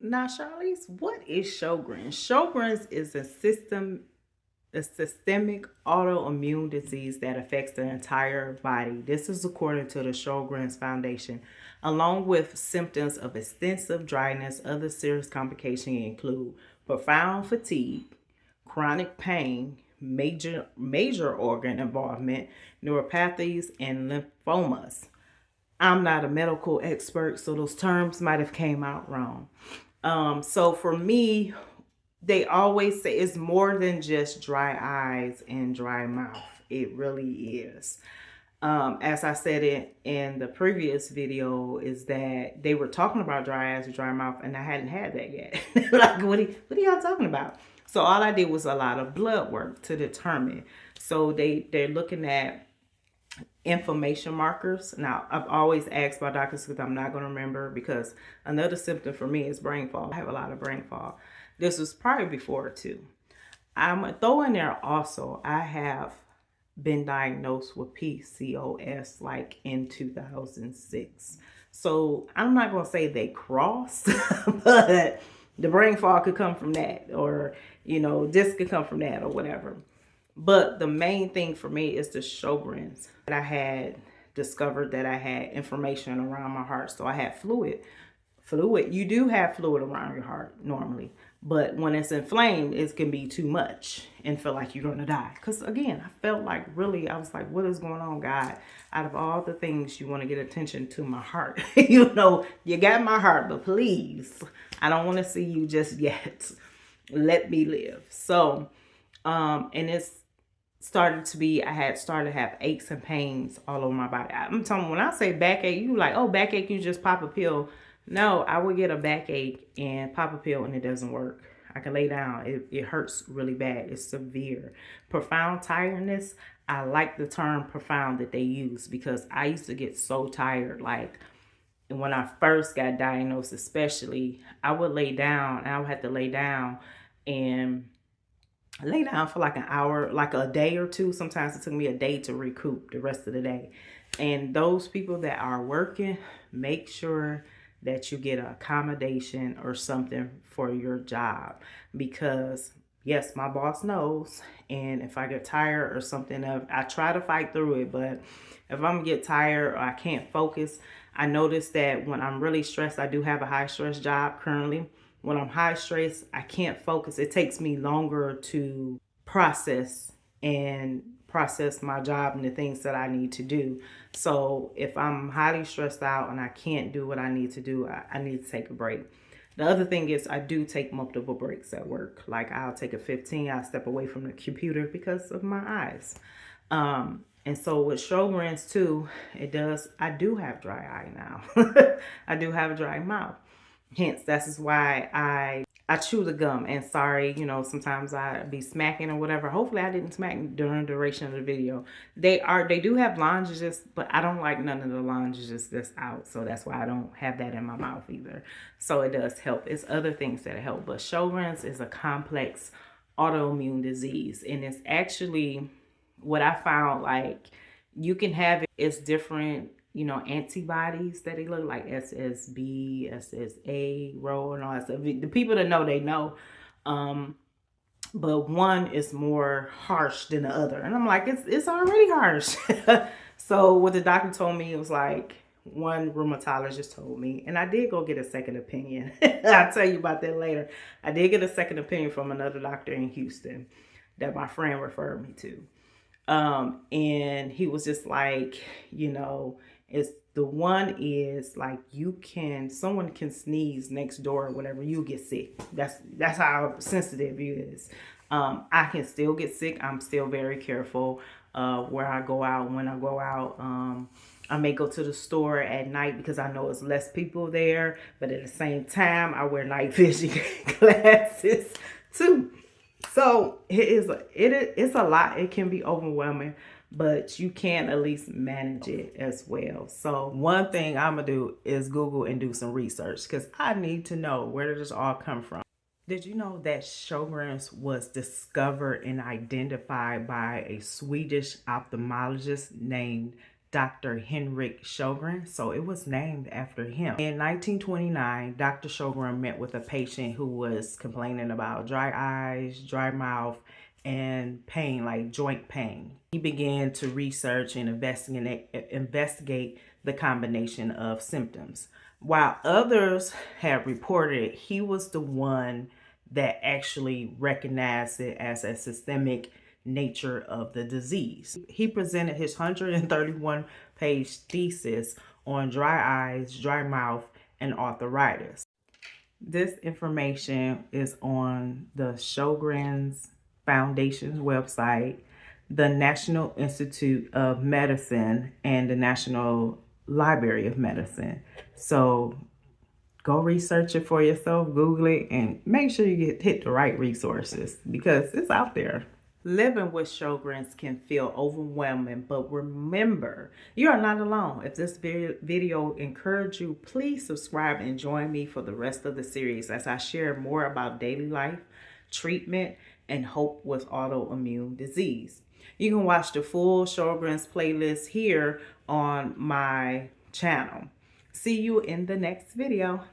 Now, Charlize, what is Sjogrens? Sjogrens is a systemic autoimmune disease that affects the entire body. This is according to the Sjogrens Foundation. Along with symptoms of extensive dryness, other serious complications include profound fatigue, chronic pain, major organ involvement, neuropathies, and lymphomas. I'm not a medical expert, so those terms might have came out wrong. So for me, they always say it's more than just dry eyes and dry mouth. It really is. As I said it in the previous video, is that they were talking about dry eyes and dry mouth, and I hadn't had that yet. Like, what are y'all talking about? So all I did was a lot of blood work to determine. So they're looking at inflammation markers. Now, I've always asked my doctors because I'm not going to remember, because another symptom for me is brain fog. I have a lot of brain fog. This was probably before too. I'm going to throw in there also, I have been diagnosed with PCOS like in 2006. So I'm not going to say they cross, but the brain fog could come from that, or, this could come from that or whatever. But the main thing for me is the Sjogrens. I had discovered that I had inflammation around my heart. So I had fluid. You do have fluid around your heart normally. But when it's inflamed, it can be too much and feel like you're going to die. Because again, I felt like I was like, what is going on, God? Out of all the things you want to get attention to my heart. You got my heart, but please, I don't want to see you just yet. Let me live. So, and it's I had started to have aches and pains all over my body. I'm telling you, when I say backache, you like, oh, backache, you just pop a pill. No, I would get a backache and pop a pill and it doesn't work. I can lay down. It hurts really bad. It's severe. Profound tiredness. I like the term profound that they use, because I used to get so tired. Like when I first got diagnosed, especially, I would lay down and I would have to lay down for like an hour, like a day or two. Sometimes it took me a day to recoup the rest of the day. And those people that are working, make sure that you get an accommodation or something for your job, because yes, my boss knows. And if I get tired or something, I try to fight through it. But if I'm get tired or I can't focus, I notice that when I'm really stressed, I do have a high stress job currently. When I'm high stress, I can't focus. It takes me longer to process my job and the things that I need to do. So if I'm highly stressed out and I can't do what I need to do, I need to take a break. The other thing is I do take multiple breaks at work. Like I'll take a 15, I'll step away from the computer because of my eyes. And so with Sjogrens too, I do have dry eye now. I do have a dry mouth. Hence, that's why I chew the gum. And sorry, sometimes I be smacking or whatever. Hopefully I didn't smack during the duration of the video. They do have lozenges, but I don't like none of the lozenges that's out. So that's why I don't have that in my mouth either. So it does help. It's other things that help. But Sjogrens is a complex autoimmune disease. And it's actually what I found, like, you can have it's different antibodies that they look like, SSB, SSA, Ro, and all that stuff. The people that know, they know. But one is more harsh than the other. And I'm like, it's already harsh. So what the doctor told me, it was like, one rheumatologist told me, and I did go get a second opinion. I'll tell you about that later. I did get a second opinion from another doctor in Houston that my friend referred me to. And he was just like, it's the one is like, someone can sneeze next door or whatever, you get sick. That's how sensitive it is. I can still get sick. I'm still very careful where I go out. When I go out, I may go to the store at night because I know it's less people there, but at the same time, I wear night vision glasses too. So it's a lot. It can be overwhelming, but you can at least manage it as well. So one thing I'm going to do is Google and do some research, because I need to know, where did this all come from? Did you know that Sjogrens was discovered and identified by a Swedish ophthalmologist named Dr. Henrik Sjogren, so it was named after him. In 1929, Dr. Sjogren met with a patient who was complaining about dry eyes, dry mouth, and pain, like joint pain. He began to research and investigate the combination of symptoms. While others had reported it, he was the one that actually recognized it as a systemic nature of the disease. He presented his 131-page thesis on dry eyes, dry mouth, and arthritis. This information is on the Sjogrens Foundation's website, the National Institute of Medicine, and the National Library of Medicine. So go research it for yourself, Google it, and make sure you hit the right resources because it's out there. Living with Sjogren's can feel overwhelming, but remember, you are not alone. If this video encouraged you, please subscribe and join me for the rest of the series as I share more about daily life, treatment, and hope with autoimmune disease. You can watch the full Sjogren's playlist here on my channel. See you in the next video.